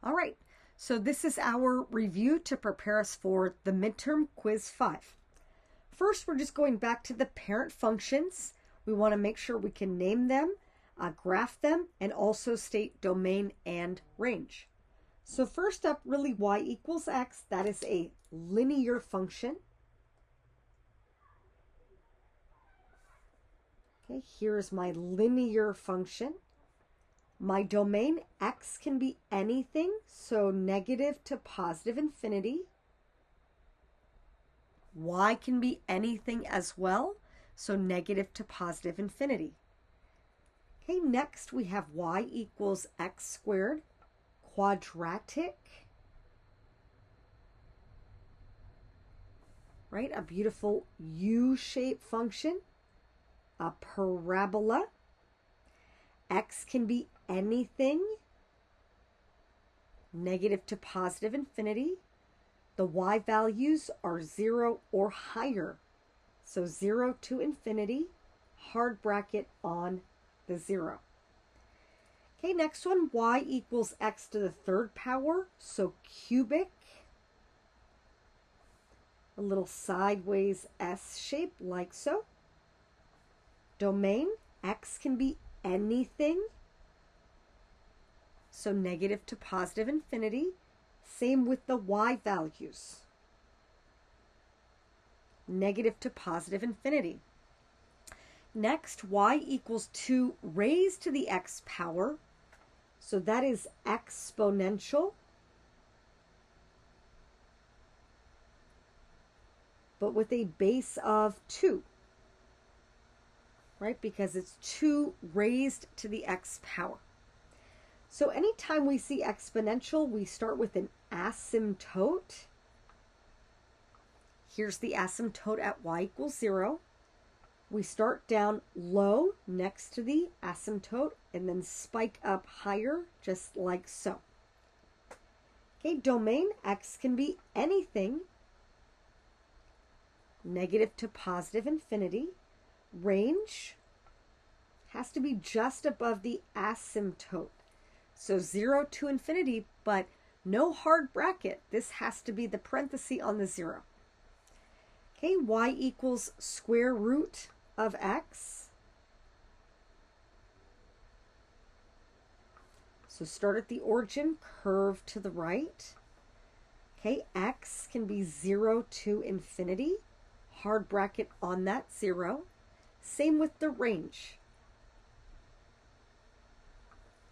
All right, so this is our review to prepare us for the midterm quiz 5. First, we're just going back to the parent functions. We want to make sure we can name them, graph them, and also state domain and range. So first up, really y equals x, that is a linear function. Okay, here's my linear function. My domain, x can be anything, so negative to positive infinity. Y can be anything as well, so negative to positive infinity. Okay, next we have y equals x squared, quadratic. Right, a beautiful U-shaped function, a parabola. X can be anything, negative to positive infinity. The y values are 0 or higher. So 0 to infinity, hard bracket on the 0. Okay, next one, y equals x to the third power, so cubic. A little sideways S shape like so. Domain, x can be anything, so negative to positive infinity. Same with the y values, negative to positive infinity. Next, y equals 2 raised to the x power, so that is exponential, but with a base of 2. Right, because it's 2 raised to the x power. So anytime we see exponential, we start with an asymptote. Here's the asymptote at y equals 0. We start down low next to the asymptote and then spike up higher, just like so. Okay, domain, x can be anything, negative to positive infinity. Range has to be just above the asymptote. So 0 to infinity, but no hard bracket. This has to be the parenthesis on the 0. Okay, y equals square root of x. So start at the origin, curve to the right. Okay, x can be 0 to infinity, hard bracket on that 0. Same with the range.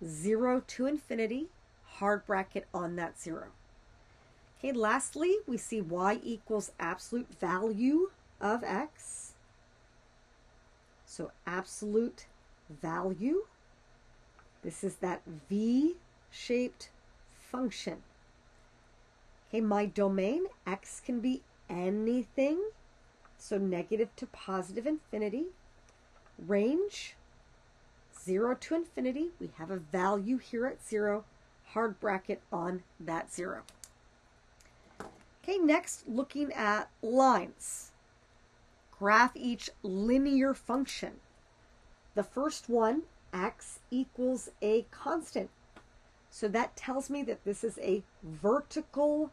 0 to infinity, hard bracket on that 0. Okay, lastly, we see y equals absolute value of x. So absolute value. This is that V-shaped function. Okay, my domain, x can be anything, so negative to positive infinity. Range, 0 to infinity. We have a value here at 0, hard bracket on that 0. Okay, next, looking at lines. Graph each linear function. The first one, x equals a constant. So that tells me that this is a vertical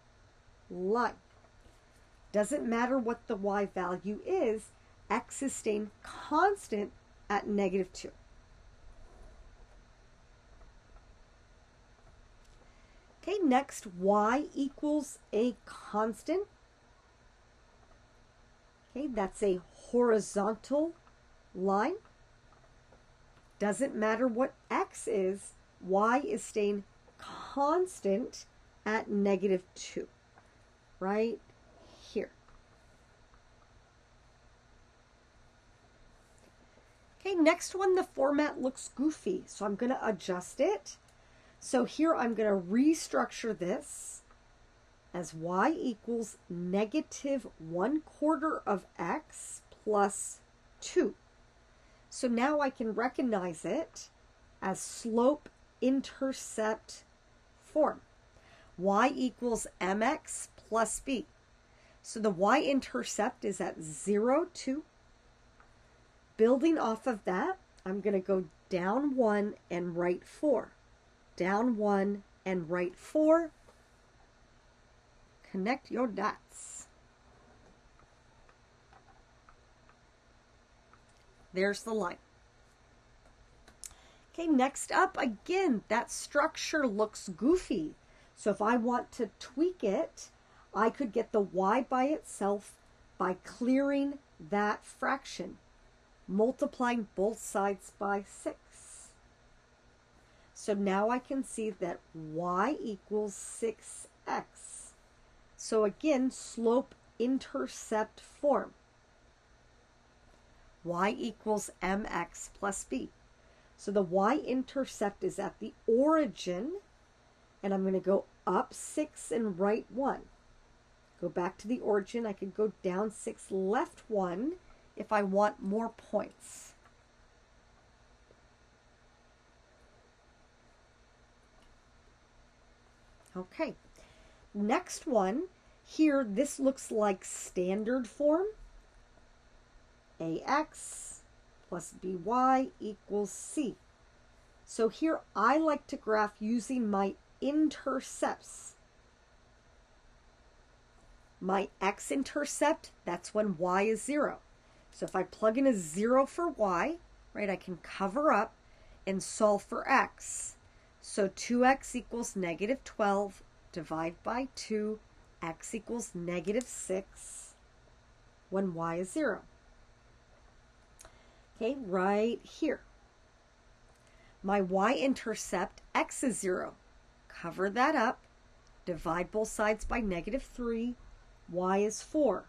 line. Doesn't matter what the y value is, x is staying constant at negative 2. Okay, next, y equals a constant. Okay, that's a horizontal line. Doesn't matter what x is, y is staying constant at negative 2, right here. Okay, next one, the format looks goofy, so I'm going to adjust it. So here I'm going to restructure this as y equals negative 1/4 of x plus 2. So now I can recognize it as slope-intercept form. Y equals mx plus b. So the y-intercept is at 0, 2. Building off of that, I'm going to go down 1 and right 4. Down 1 and write 4. Connect your dots. There's the line. Okay, next up, again, that structure looks goofy. So if I want to tweak it, I could get the y by itself by clearing that fraction, multiplying both sides by 6. So now I can see that y equals 6x. So again, slope-intercept form. Y equals mx plus b. So the y-intercept is at the origin, and I'm going to go up 6 and right 1. Go back to the origin. I could go down 6, left 1 if I want more points. Okay, next one. Here, this looks like standard form. AX plus BY equals C. So here I like to graph using my intercepts. My x-intercept, that's when y is 0. So if I plug in a 0 for y, right, I can cover up and solve for x. So 2x equals negative 12, divide by 2, x equals negative 6 when y is 0. Okay, right here. My y-intercept, x is 0. Cover that up, divide both sides by negative 3, y is 4.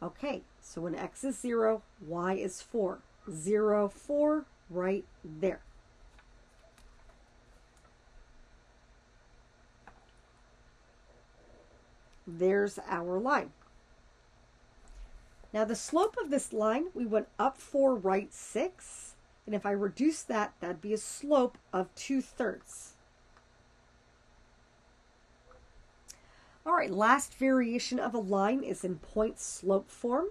Okay, so when x is 0, y is 4. 0, 4, right there. There's our line. Now the slope of this line, we went up 4, right 6. And if I reduce that, that'd be a slope of 2/3. All right, last variation of a line is in point slope form.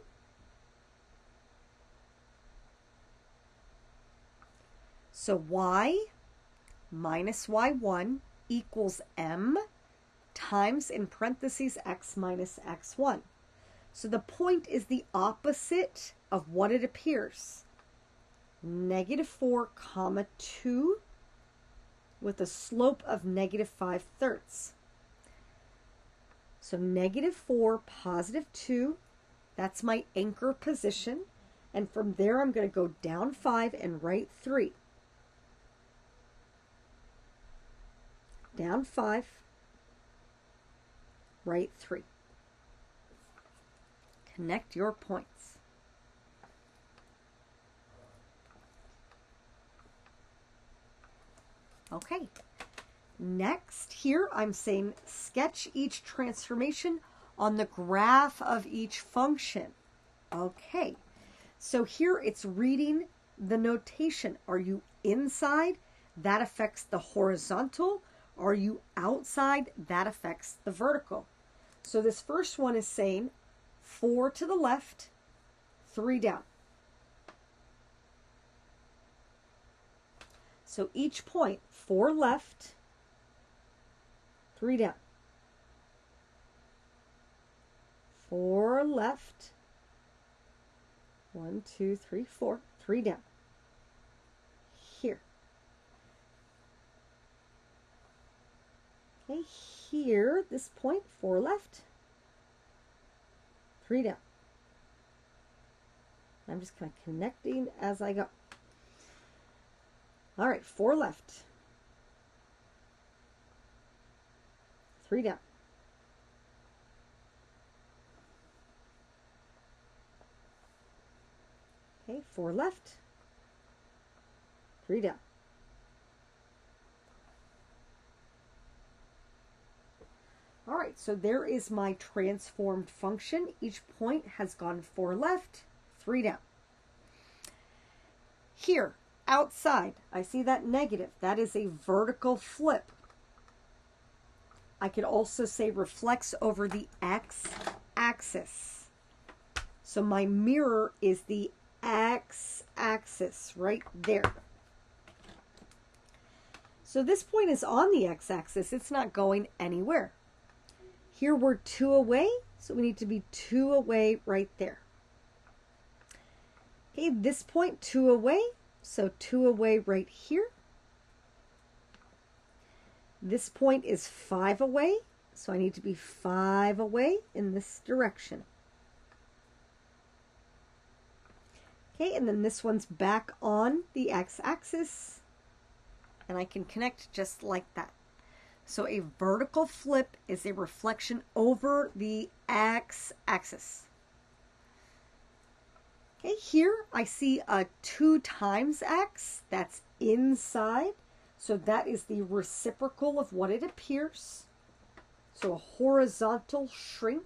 So y minus y1 equals m times, in parentheses, x minus x1. So the point is the opposite of what it appears. Negative 4 comma 2 with a slope of negative 5/3. So negative 4, positive 2, that's my anchor position. And from there, I'm going to go down 5 and right 3. Down 5, right 3. Connect your points. Okay. Next, here I'm saying sketch each transformation on the graph of each function. Okay, so here it's reading the notation. Are you inside? That affects the horizontal. Are you outside? That affects the vertical. So this first one is saying 4 to the left, 3 down. So each point, 4 left, 3 down. 4 left. 1, 2, 3, 4. 3 down. Here. Okay, here, this point, 4 left. 3 down. I'm just kind of connecting as I go. All right, 4 left. 3 down. Okay, 4 left. 3 down. All right, so there is my transformed function. Each point has gone 4 left, 3 down. Here, outside, I see that negative. That is a vertical flip. I could also say reflects over the x-axis. So my mirror is the x-axis right there. So So this point is on the x-axis. It's not going anywhere. Here we're 2 away, so we need to be 2 away right there. Okay, this point 2 away, so 2 away right here. This point is 5 away, so I need to be 5 away in this direction. Okay, and then this one's back on the x-axis, and I can connect just like that. So a vertical flip is a reflection over the x-axis. Okay, here I see a 2 times x, that's inside. So that is the reciprocal of what it appears. So a horizontal shrink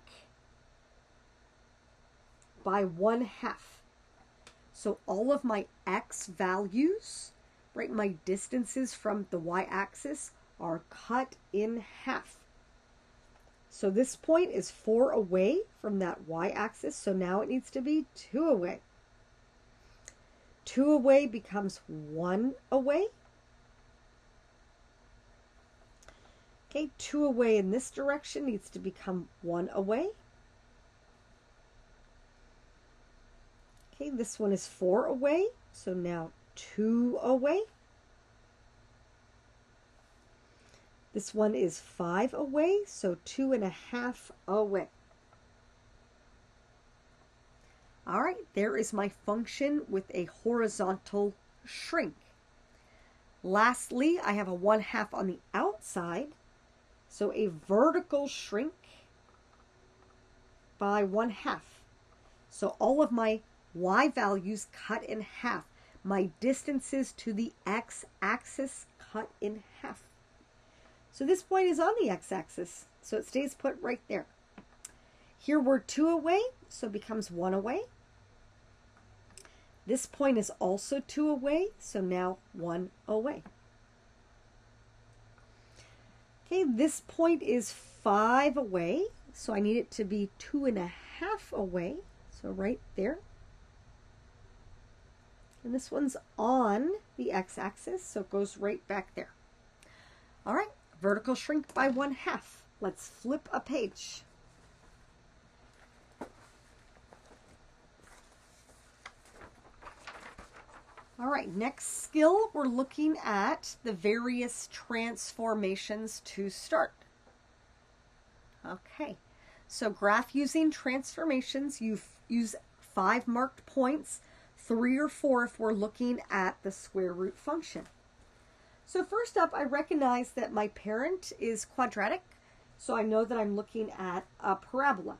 by 1/2. So all of my x values, right, my distances from the y-axis are cut in half. So this point is 4 away from that y-axis, so now it needs to be 2 away. 2 away becomes 1 away. Okay, 2 away in this direction needs to become 1 away. Okay, this one is 4 away, so now 2 away. This one is 5 away, so 2.5 away. All right, there is my function with a horizontal shrink. Lastly, I have a 1/2 on the outside, so a vertical shrink by 1/2. So all of my y values cut in half. My distances to the x-axis cut in half. So this point is on the x-axis, so it stays put right there. Here we're 2 away, so it becomes 1 away. This point is also 2 away, so now 1 away. Okay, this point is 5 away, so I need it to be 2.5 away, so right there. And this one's on the x-axis, so it goes right back there. All right, vertical shrink by 1/2. Let's flip a page. All right, next skill, we're looking at the various transformations to start. Okay, so graph using transformations, you use 5 marked points, 3 or 4 if we're looking at the square root function. So first up, I recognize that my parent is quadratic, so I know that I'm looking at a parabola.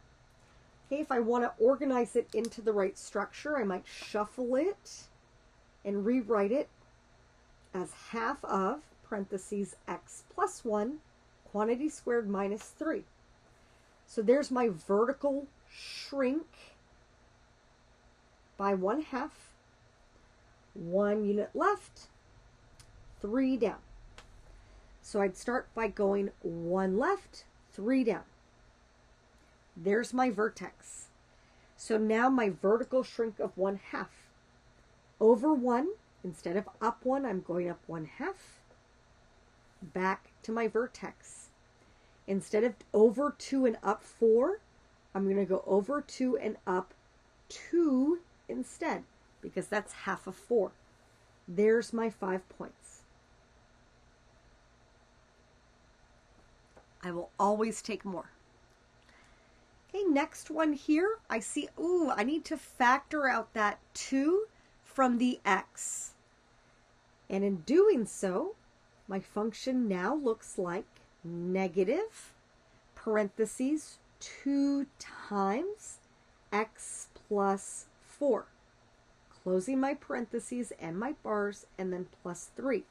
Okay, if I want to organize it into the right structure, I might shuffle it and rewrite it as half of parentheses x plus 1 quantity squared minus 3. So there's my vertical shrink by 1/2. 1 unit left, 3 down. So I'd start by going 1 left, 3 down. There's my vertex. So now my vertical shrink of 1/2. Over 1, instead of up 1, I'm going up 1/2. Back to my vertex. Instead of over 2 and up 4, I'm going to go over 2 and up 2 instead, because that's half of 4. There's my 5 points. I will always take more. Okay, next one here, I see, I need to factor out that 2 from the x. And in doing so, my function now looks like negative parentheses 2 times x plus 4. Closing my parentheses and my bars, and then plus 3.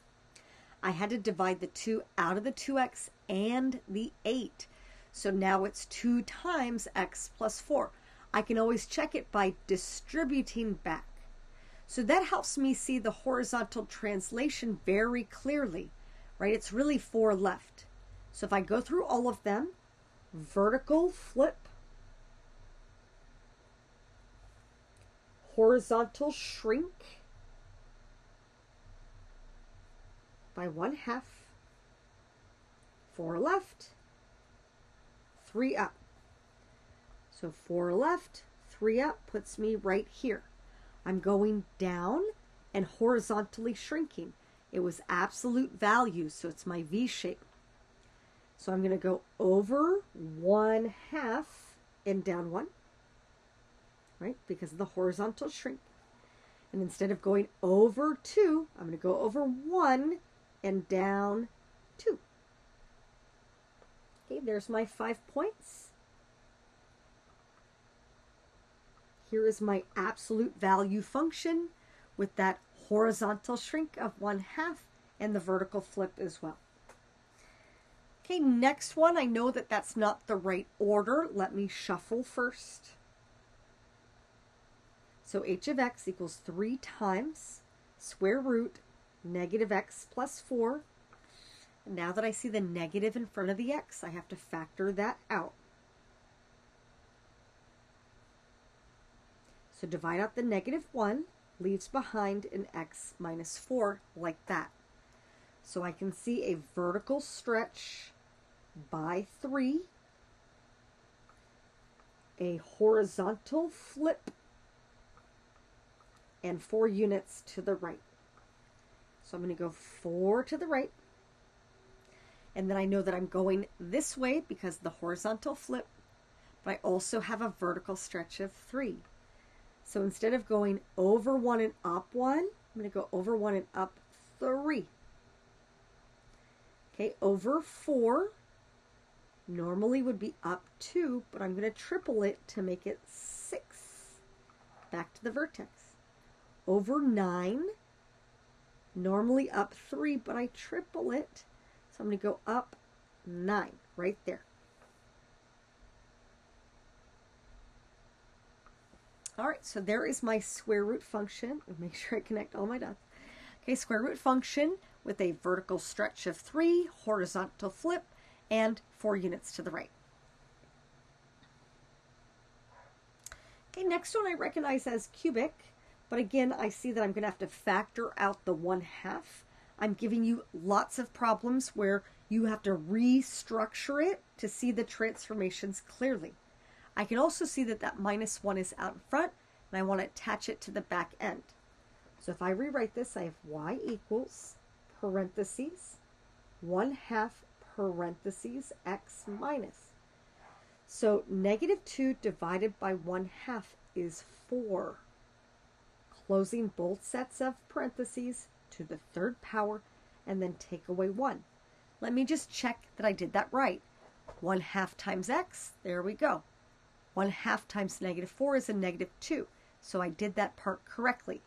I had to divide the 2 out of the 2x and the 8. So now it's 2 times x plus 4. I can always check it by distributing back. So that helps me see the horizontal translation very clearly, right? It's really 4 left. So if I go through all of them, vertical flip, horizontal shrink by 1/2, 4 left, 3 up. So 4 left, 3 up puts me right here. I'm going down and horizontally shrinking. It was absolute value, so it's my V shape. So I'm going to go over 1/2 and down 1, right, because of the horizontal shrink. And instead of going over 2, I'm going to go over 1 and down 2. Okay, there's my 5 points. Here is my absolute value function with that horizontal shrink of 1/2 and the vertical flip as well. Okay, next one, I know that that's not the right order. Let me shuffle first. So h of x equals 3 times square root negative x plus 4. And now that I see the negative in front of the x, I have to factor that out. So divide out the -1, leaves behind an x minus 4 like that. So I can see a vertical stretch by 3, a horizontal flip, and 4 units to the right. So I'm going to go 4 to the right. And then I know that I'm going this way because of the horizontal flip, but I also have a vertical stretch of 3. So instead of going over 1 and up 1, I'm going to go over 1 and up 3. Okay, over 4 normally would be up 2, but I'm going to triple it to make it 6. Back to the vertex. Over 9, normally up 3, but I triple it. So I'm going to go up 9 right there. All right, so there is my square root function. Make sure I connect all my dots. Okay, square root function with a vertical stretch of 3, horizontal flip, and 4 units to the right. Okay, next one I recognize as cubic, but again, I see that I'm going to have to factor out the 1/2. I'm giving you lots of problems where you have to restructure it to see the transformations clearly. I can also see that that -1 is out in front, and I want to attach it to the back end. So if I rewrite this, I have y equals parentheses 1/2 parentheses x minus. So -2 divided by 1/2 is 4. Closing both sets of parentheses to the 3rd power and then take away 1. Let me just check that I did that right. 1/2 times x, there we go. 1/2 times -4 is a -2. So I did that part correctly.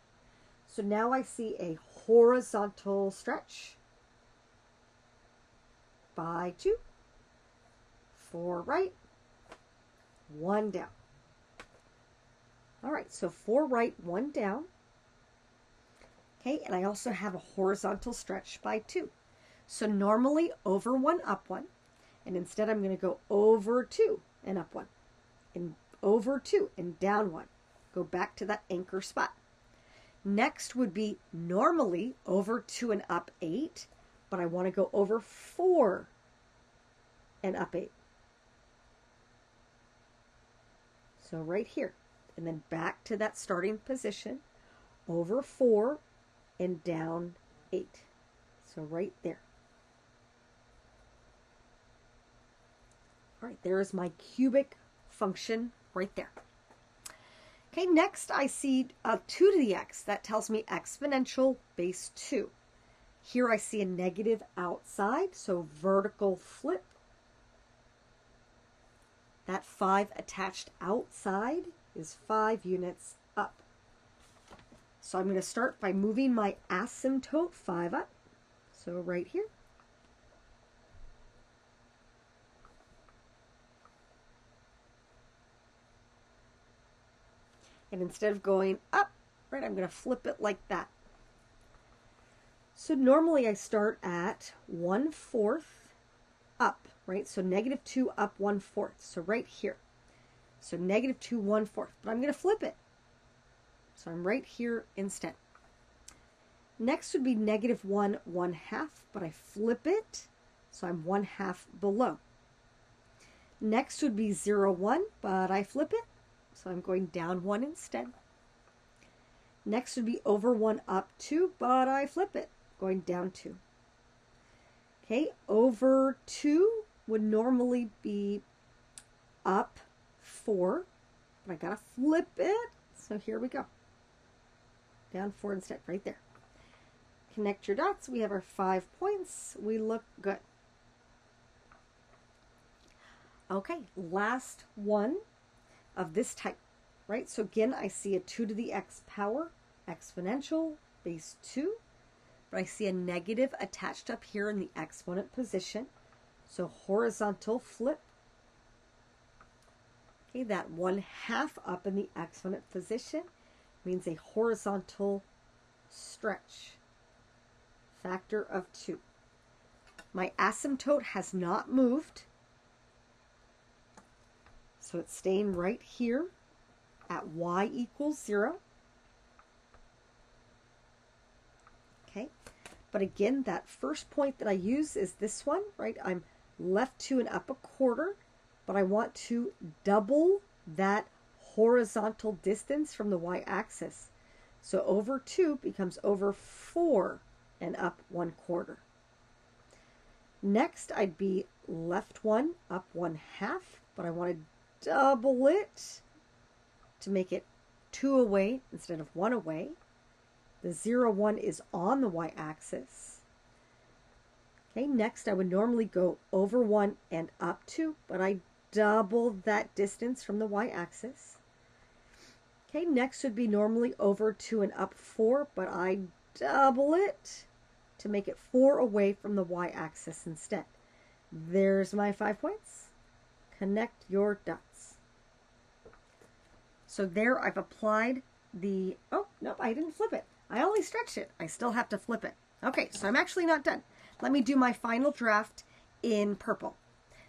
So now I see a horizontal stretch by 2. 4 right, 1 down. All right, so 4 right, 1 down. Okay, and I also have a horizontal stretch by 2. So normally over 1, up 1. And instead I'm going to go over 2 and up 1. And over 2 and down 1. Go back to that anchor spot. Next would be normally over 2 and up 8. But I want to go over 4 and up 8. So right here. And then back to that starting position. Over 4 and down 8. So right there. All right, there is my cubic function right there. Okay, next I see 2 to the x. That tells me exponential base 2. Here I see a negative outside, so vertical flip. That 5 attached outside is 5 units up. So I'm going to start by moving my asymptote 5 up. So right here. And instead of going up, right, I'm going to flip it like that. So normally I start at 1/4 up, right? So -2 up 1/4. So right here. So -2 1/4. But I'm going to flip it. So I'm right here instead. Next would be -1 1/2, but I flip it. So I'm 1/2 below. Next would be 0, 1, but I flip it. So I'm going down 1 instead. Next would be over 1, up 2, but I flip it, going down 2. Okay, over 2 would normally be up 4, but I gotta flip it. So here we go. Down 4 instead, right there. Connect your dots. We have our 5 points. We look good. Okay, last one of this type, right? So again, I see a 2 to the x power, exponential, base 2, but I see a negative attached up here in the exponent position. So horizontal flip. Okay, that 1/2 up in the exponent position means a horizontal stretch. Factor of 2. My asymptote has not moved, so it's staying right here at y equals 0. Okay, but again, that first point that I use is this one, right? I'm left 2 and up 1/4, but I want to double that horizontal distance from the y-axis. So over 2 becomes over 4 and up 1/4. Next, I'd be left 1, up 1/2, but I want to double it to make it 2 away instead of 1 away. The 0, 1 is on the y-axis. Okay, next I would normally go over 1 and up 2, but I double that distance from the y-axis. Okay, next would be normally over 2 and up 4, but I double it to make it 4 away from the y-axis instead. There's my 5 points. Connect your dots. So there I've applied the, oh, nope, I didn't flip it. I only stretched it. I still have to flip it. Okay, so I'm actually not done. Let me do my final draft in purple.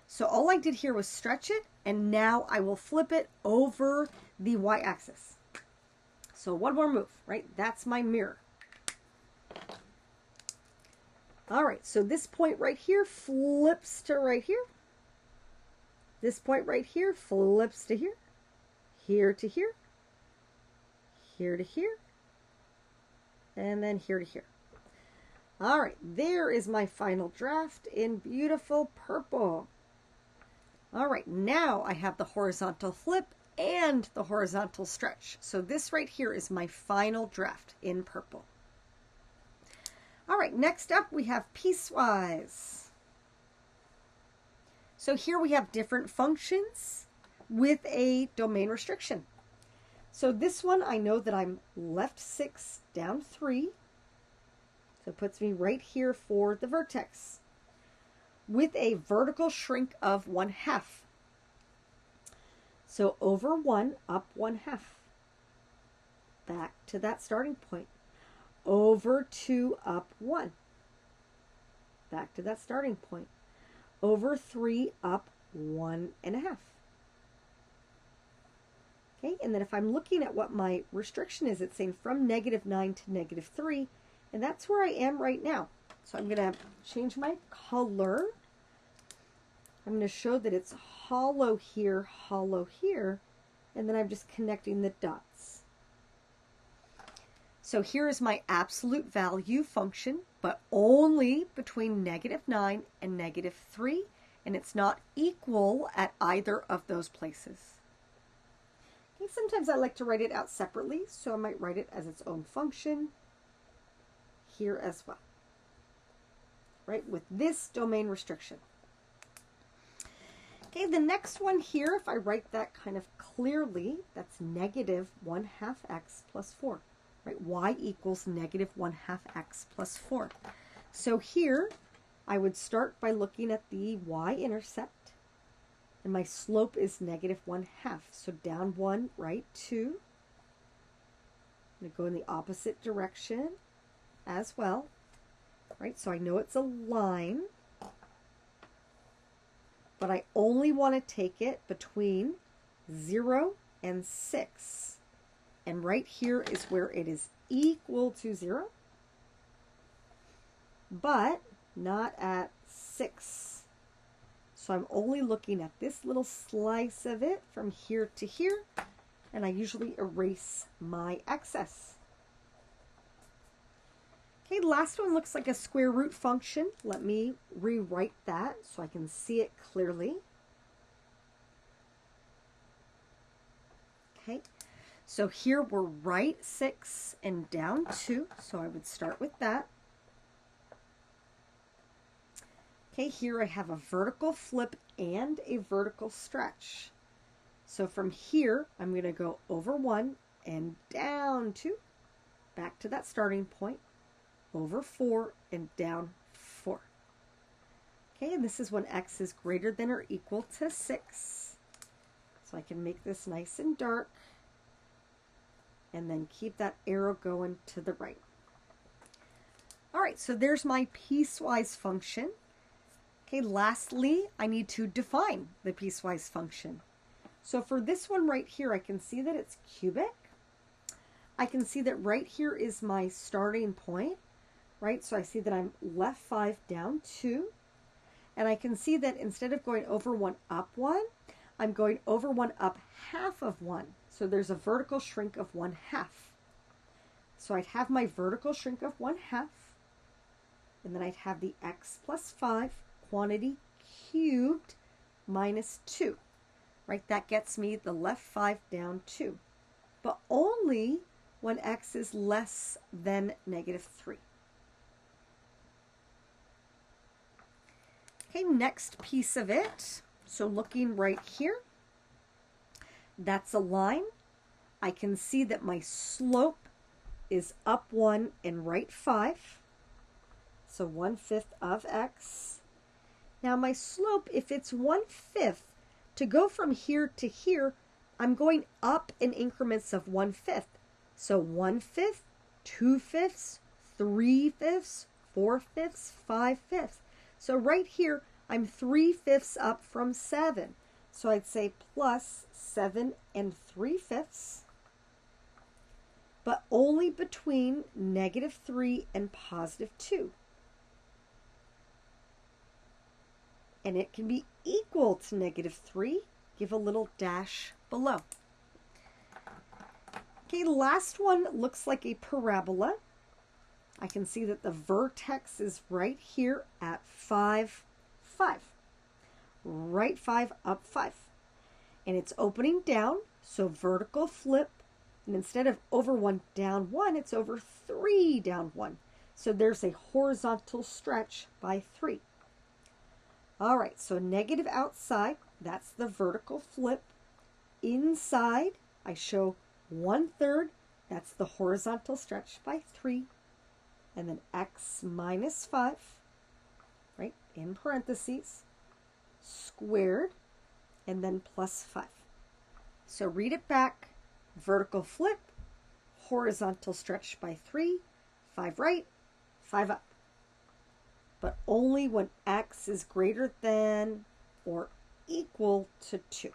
So all I did here was stretch it, and now I will flip it over the y-axis. So one more move, right? That's my mirror. All right, so this point right here flips to right here. This point right here flips to here, here to here, here to here, and then here to here. All right, there is my final draft in beautiful purple. All right, now I have the horizontal flip and the horizontal stretch. So this right here is my final draft in purple. All right, next up we have piecewise. So here we have different functions with a domain restriction. So this one, I know that I'm left 6, down 3. So it puts me right here for the vertex with a vertical shrink of 1/2. So over 1, up 1/2. Back to that starting point. Over 2, up 1. Back to that starting point. Over 3, up 1.5. Okay, and then if I'm looking at what my restriction is, it's saying from -9 to -3, and that's where I am right now. So I'm going to change my color. I'm going to show that it's hollow here, and then I'm just connecting the dots. So here is my absolute value function, but only between -9 and -3, and it's not equal at either of those places. Okay, sometimes I like to write it out separately, so I might write it as its own function here as well, right, with this domain restriction. Okay, the next one here, if I write that kind of clearly, that's -1/2 x plus 4. Right, y equals -1/2 x plus 4. So here, I would start by looking at the y-intercept, and my slope is -1/2. So down 1, right 2. I'm going to go in the opposite direction as well. Right, so I know it's a line, but I only want to take it between 0 and 6. And right here is where it is equal to 0, but not at 6. So I'm only looking at this little slice of it from here to here, and I usually erase my excess. Okay, last one looks like a square root function. Let me rewrite that so I can see it clearly. Okay, so here we're right 6 and down 2, so I would start with that. Okay, here I have a vertical flip and a vertical stretch. So from here, I'm going to go over 1 and down 2, back to that starting point, over 4 and down 4. Okay, and this is when x is greater than or equal to 6. So I can make this nice and dark, and then keep that arrow going to the right. All right, so there's my piecewise function. Okay, lastly, I need to define the piecewise function. So for this one right here, I can see that it's cubic. I can see that right here is my starting point, right? So I see that I'm left 5, down 2. And I can see that instead of going over 1, up 1, I'm going over 1, up half of 1. So there's a vertical shrink of 1/2. So I'd have my vertical shrink of 1/2. And then I'd have the x plus 5 quantity cubed minus 2. Right, that gets me the left 5 down 2. But only when x is less than -3. Okay, next piece of it. So looking right here, that's a line. I can see that my slope is up 1 and right 5. So 1/5 of x. Now my slope, if it's 1/5, to go from here to here, I'm going up in increments of 1/5. So 1/5, 2/5, 3/5, 4/5, 5/5. So right here, I'm 3/5 up from 7. So I'd say plus 7 3/5, but only between -3 and +2. And it can be equal to -3. Give a little dash below. Okay, last one looks like a parabola. I can see that the vertex is right here at 5, 5. Right 5, up 5. And it's opening down, so vertical flip. And instead of over 1, down 1, it's over 3, down 1. So there's a horizontal stretch by 3. All right, so negative outside, that's the vertical flip. Inside, I show 1/3, that's the horizontal stretch by 3. And then x minus 5, right, in parentheses, squared, and then plus 5. So read it back. Vertical flip, horizontal stretch by 3, 5 right, 5 up. But only when x is greater than or equal to 2.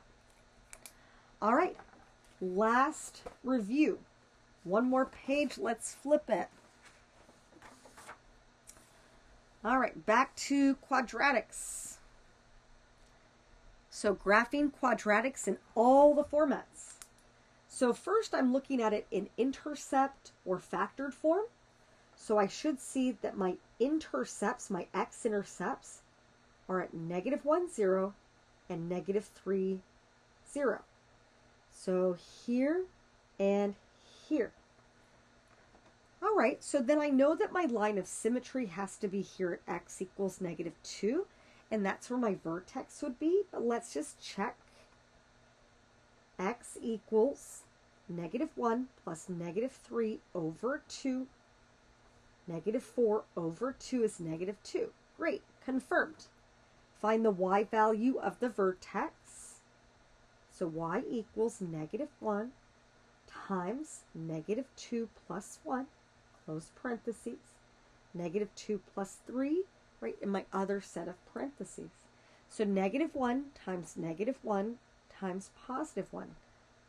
All right, last review. One more page, let's flip it. All right, back to quadratics. So graphing quadratics in all the formats. So first I'm looking at it in intercept or factored form. So I should see that my intercepts, my x-intercepts, are at -1, 0 and -3, 0. So here and here. All right, so then I know that my line of symmetry has to be here at x equals -2, and that's where my vertex would be. But let's just check. X equals -1 plus -3 over 2. -4 over 2 is -2. Great, confirmed. Find the y value of the vertex. So y equals -1 times -2 plus 1, close parentheses, -2 plus 3, right in my other set of parentheses. So -1 times -1 times +1.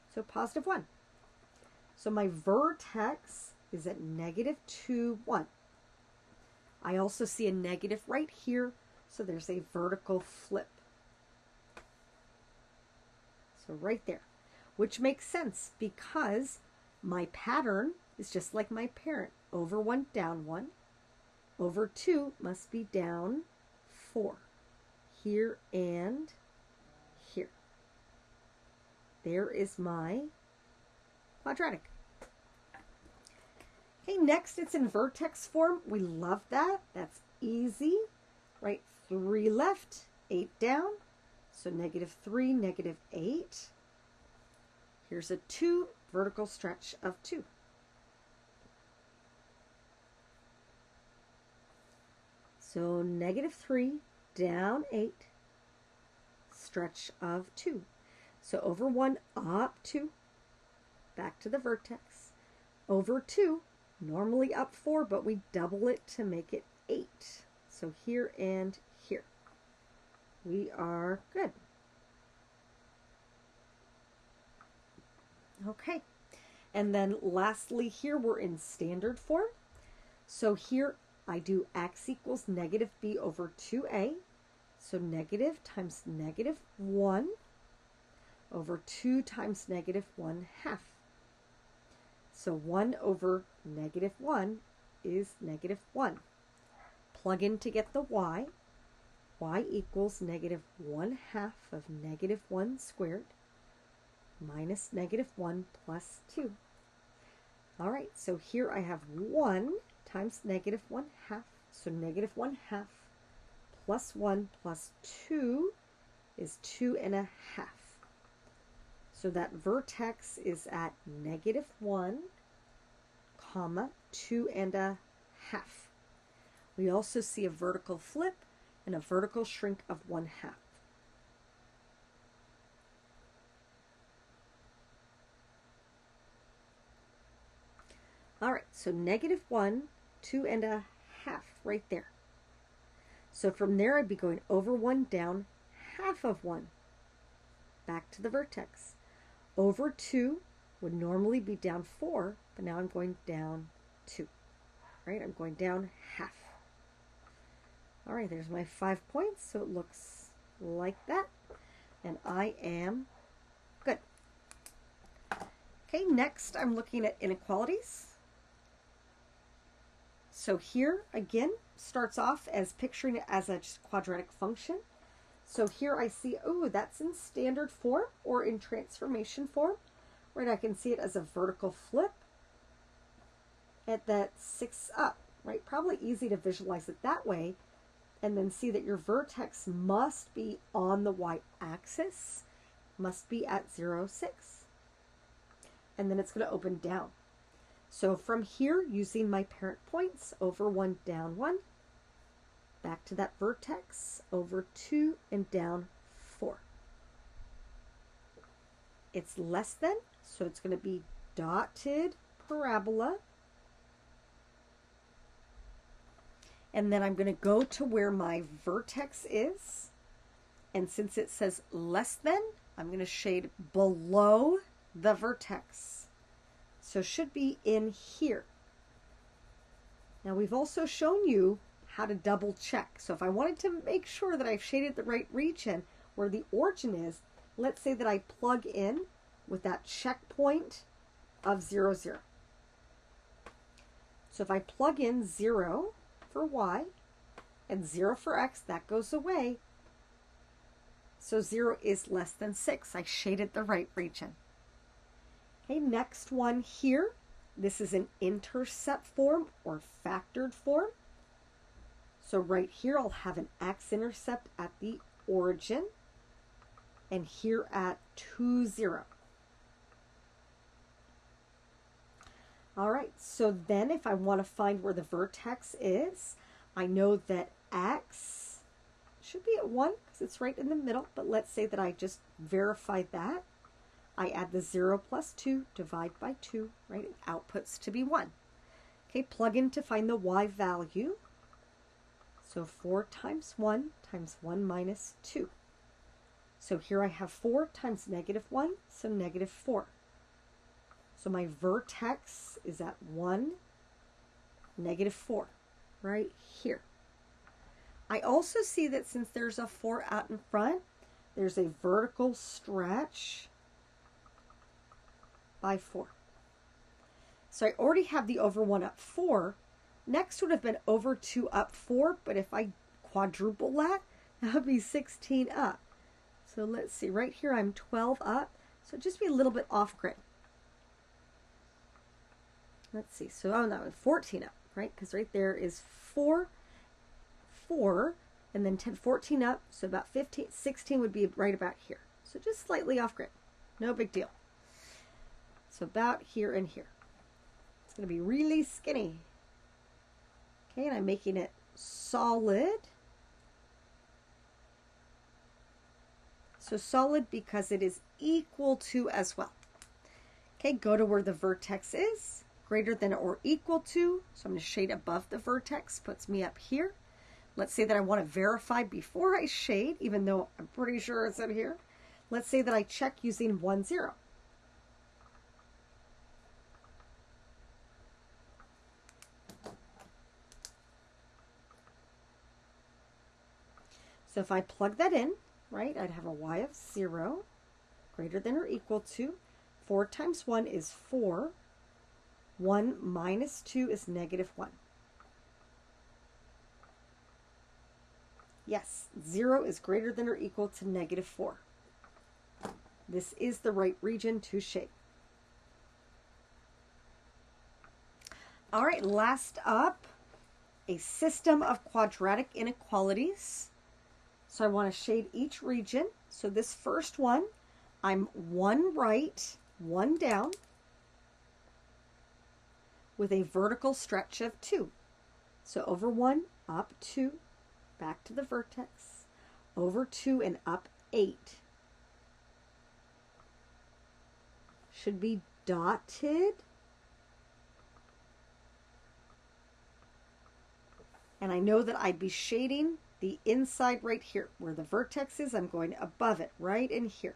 So +1. So my vertex is at -2, 1. I also see a negative right here, So there's a vertical flip. So right there, which makes sense because my pattern is just like my parent. Over 1, down 1. Over 2 must be down 4. Here and here. There is my quadratic. Okay, next it's in vertex form. We love that. That's easy. Right, 3 left, 8 down. So -3, -8. Here's a 2, vertical stretch of 2. So -3, down 8, stretch of 2. So over 1, up 2, back to the vertex. Over 2, normally up 4, but we double it to make it 8. So here and here. We are good. Okay, and then lastly here we're in standard form. So here I do x equals -b over 2a. So negative times -1 over 2 times -1/2. So 1 over -1 is -1. Plug in to get the y. Y equals -1/2 of -1 squared minus -1 plus 2. All right, so here I have 1 times -1/2. So -1/2 plus 1 plus 2 is 2.5. So that vertex is at -1, comma, 2.5. We also see a vertical flip and a vertical shrink of 1/2. All right, so -1, 2.5 right there. So from there I'd be going over 1, down 1/2 of 1. Back to the vertex. Over 2 would normally be down 4, but now I'm going down 2. Right, I'm going down 1/2. All right, there's my 5 points, so it looks like that. And I am good. Okay, next I'm looking at inequalities. So here, again, starts off as picturing it as a just quadratic function. So here I see, oh, that's in standard form or in transformation form. Right, I can see it as a vertical flip at that 6 up. Right, probably easy to visualize it that way. And then see that your vertex must be on the y-axis, must be at 0, 6. And then it's going to open down. So from here, using my parent points, over 1, down 1, back to that vertex, over 2, and down 4. It's less than, so it's going to be dotted parabola. And then I'm going to go to where my vertex is. And since it says less than, I'm going to shade below the vertex. So should be in here. Now we've also shown you how to double check. So if I wanted to make sure that I've shaded the right region where the origin is, let's say that I plug in with that checkpoint of 0, 0. So if I plug in 0 for y and 0 for x, that goes away. So 0 is less than 6. I shaded the right region. Okay, next one here. This is an intercept form or factored form. So right here I'll have an x-intercept at the origin and here at 2, 0. All right, so then if I want to find where the vertex is, I know that x should be at 1 because it's right in the middle, but let's say that I just verified that. I add the 0 plus 2, divide by 2, right? It outputs to be 1. Okay, plug in to find the y value. So 4 times 1 times 1 minus 2. So here I have 4 times -1, so -4. So my vertex is at 1, -4, right here. I also see that since there's a 4 out in front, there's a vertical stretch by 4. So I already have the over 1 up 4. Next would have been over 2 up 4, but if I quadruple that, that would be 16 up. So let's see, right here I'm 12 up, so just be a little bit off grid. Let's see, so oh no, 14 up, right? Because right there is 4, 4, and then 10, 14 up, so about 15, 16 would be right about here. So just slightly off grid, no big deal. So about here and here. It's going to be really skinny. Okay, and I'm making it solid. So solid because it is equal to as well. Okay, go to where the vertex is, greater than or equal to. So I'm going to shade above the vertex, puts me up here. Let's say that I want to verify before I shade, even though I'm pretty sure it's in here. Let's say that I check using 1, 0. So if I plug that in, right, I'd have a y of 0 greater than or equal to 4 times 1 is 4. 1 minus 2 is negative 1. Yes, 0 is greater than or equal to negative 4. This is the right region to shade. All right, last up, a system of quadratic inequalities. So I want to shade each region. So this first one, I'm 1 right, 1 down, with a vertical stretch of 2. So over 1, up 2, back to the vertex, over 2 and up 8. Should be dotted. And I know that I'd be shading the inside right here. Where the vertex is, I'm going above it, right in here.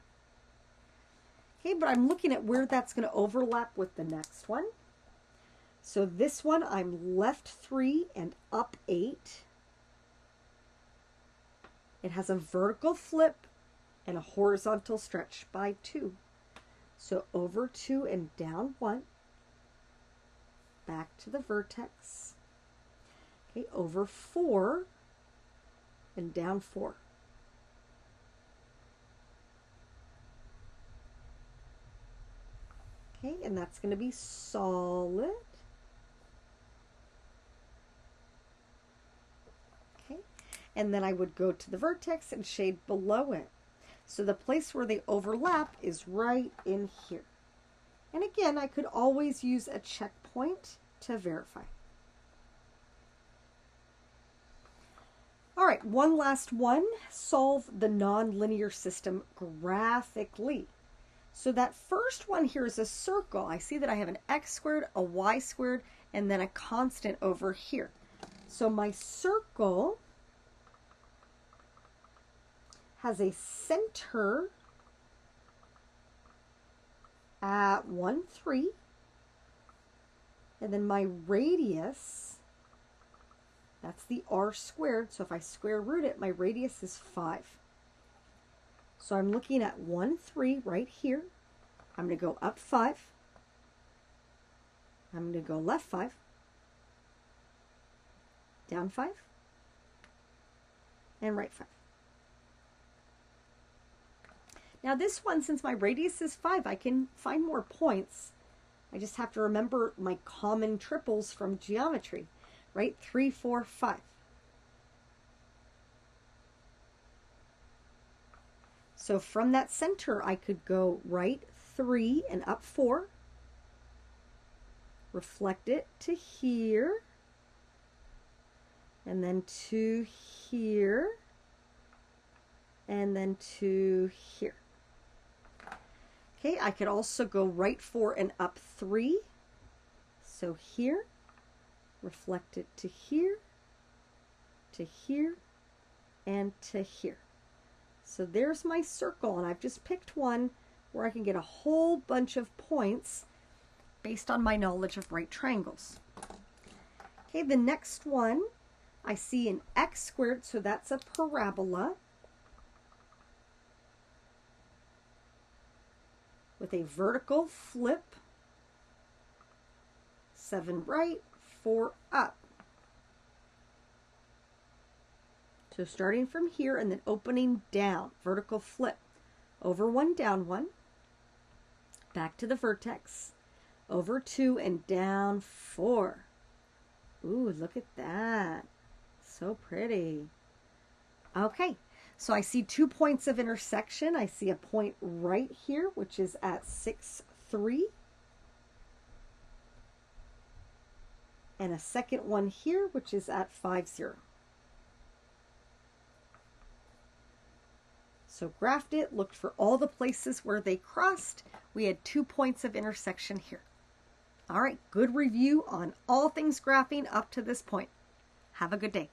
Okay, but I'm looking at where that's going to overlap with the next one. So this one, I'm left 3 and up 8. It has a vertical flip and a horizontal stretch by 2. So over 2 and down 1. Back to the vertex. Okay, over 4 and down 4. Okay, and that's going to be solid. Okay, and then I would go to the vertex and shade below it. So the place where they overlap is right in here. And again, I could always use a checkpoint to verify. All right, one last one. Solve the nonlinear system graphically. So that first one here is a circle. I see that I have an x squared, a y squared, and then a constant over here. So my circle has a center at 1, 3. And then my radius, that's the r squared. So if I square root it, my radius is 5. So I'm looking at 1, 3 right here. I'm going to go up 5. I'm going to go left 5. Down 5. And right 5. Now this one, since my radius is 5, I can find more points. I just have to remember my common triples from geometry, right? 3, 4, 5. So from that center, I could go right 3 and up 4. Reflect it to here. And then to here. And then to here. Okay, I could also go right 4 and up 3. So here, reflect it to here, and to here. So there's my circle, and I've just picked one where I can get a whole bunch of points based on my knowledge of right triangles. Okay, the next one, I see an x squared, so that's a parabola with a vertical flip, 7 right, 4 up. So starting from here and then opening down, vertical flip, over 1, down 1, back to the vertex, over 2 and down 4. Ooh, look at that. So pretty. Okay, so I see 2 points of intersection. I see a point right here, which is at 6, 3. And a second one here, which is at 5, 0. So graphed it, looked for all the places where they crossed. We had 2 points of intersection here. All right, good review on all things graphing up to this point. Have a good day.